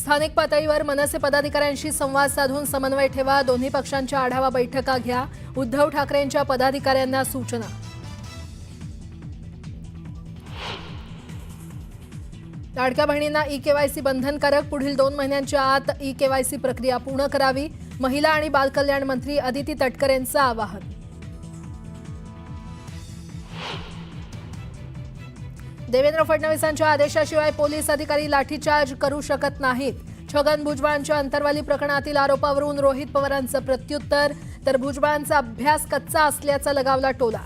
स्थानिक पातळीवर मनसे पदाधिकाऱ्यांशी संवाद साधून समन्वय ठेवा। दोन्ही पक्षांच्या आढावा बैठका घ्या। उद्धव ठाकरेंच्या पदाधिकाऱ्यांना सूचना। लाडक्या बहिणींना ई-केवायसी बंधनकारक। पुढील 2 महिन्यांच्या आत ई-केवायसी प्रक्रिया पूर्ण करावी। महिला आणि बाल कल्याण मंत्री अदिती तटकरेंचं आवाहन। देवेंद्र फडणवीसांच्या आदेशाशिवाय पोलीस अधिकारी लाठीचार्ज करू शकत नाहीत। छगन भुजबळांच्या अंतरवाली प्रकरणातील आरोपावरून रोहित पवारांचं प्रत्युत्तर, तर भुजबळांचा अभ्यास कच्चा असल्याचा लगावला टोला।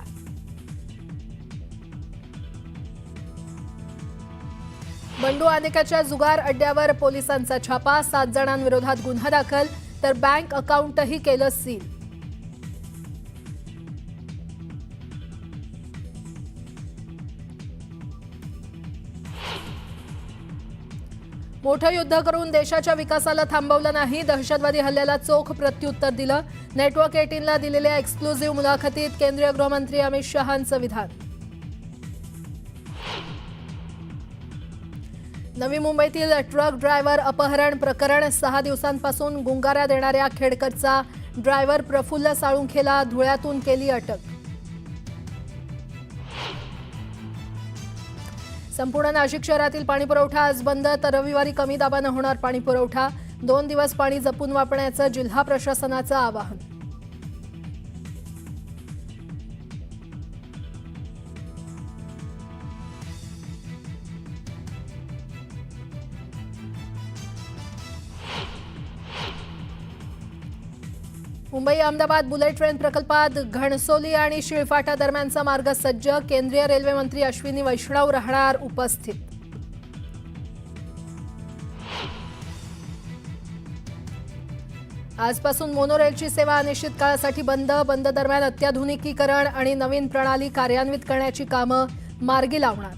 बंडू आनेकाच्या जुगार अड्ड्यावर पोलिसांचा छापा। 7 जणांविरोधात गुन्हा दाखल, तर बँक अकाउंटही केलं सील। मोठं युद्ध करून देशाच्या विकासाला थांबवलं नाही। दहशतवादी हल्ल्याला चोख प्रत्युत्तर दिलं। नेटवर्क 18ला दिलेल्या एक्सक्लुझिव्ह मुलाखतीत केंद्रीय गृहमंत्री अमित शहांचं विधान। नवी मुंबईतील ट्रक ड्रायव्हर अपहरण प्रकरण। 6 दिवसांपासून गुंगारा देणाऱ्या खेडकरचा ड्रायव्हर प्रफुल्ल साळुंखेला धुळ्यातून केली अटक। संपूर्ण नाशिक शहरातील पाणीपुरवठा आज बंद, तर रविवारी कमी दाबानं होणार पाणीपुरवठा। 2 दिवस पाणी जपून वापरण्याचं जिल्हा प्रशासनाचं आवाहन। मुंबई अहमदाबाद बुलेट ट्रेन प्रकल्पात घणसोली आणि शिळफाटा दरम्यानचा मार्ग सज्ज। केंद्रीय रेल्वे मंत्री अश्विनी वैष्णव राहणार उपस्थित। आजपासून मोनोरेलची सेवा अनिश्चित काळासाठी बंद। बंद दरम्यान अत्याधुनिकीकरण आणि नवीन प्रणाली कार्यान्वित करण्याची कामं मार्गी लावणार।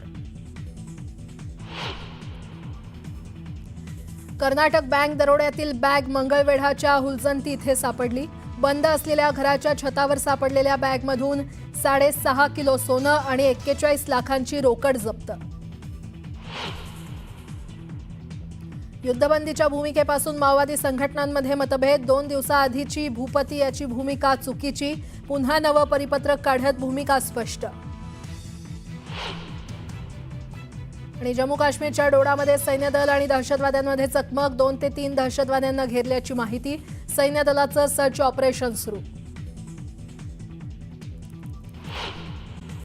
कर्नाटक बँक दरोड्यातील बॅग मंगळवेढाच्या हुलजंती इथे सापडली। बंद असलेल्या घराच्या छतावर सापडलेल्या बॅगमधून 6.5 किलो सोनं आणि 41 लाखांची रोकड जप्त। युद्धबंदीच्या भूमिकेपासून माओवादी संघटनांमध्ये मतभेद। 2 दिवसाआधीची भूपती याची भूमिका चुकीची। पुन्हा नवं परिपत्रक काढत भूमिका स्पष्ट। आणि जम्मू काश्मीरच्या डोडामध्ये सैन्य दल आणि दहशतवाद्यांमध्ये चकमक। 2 ते 3 दहशतवाद्यांना घेरल्याची माहिती। सैन्य दलाचं सर्च ऑपरेशन सुरू।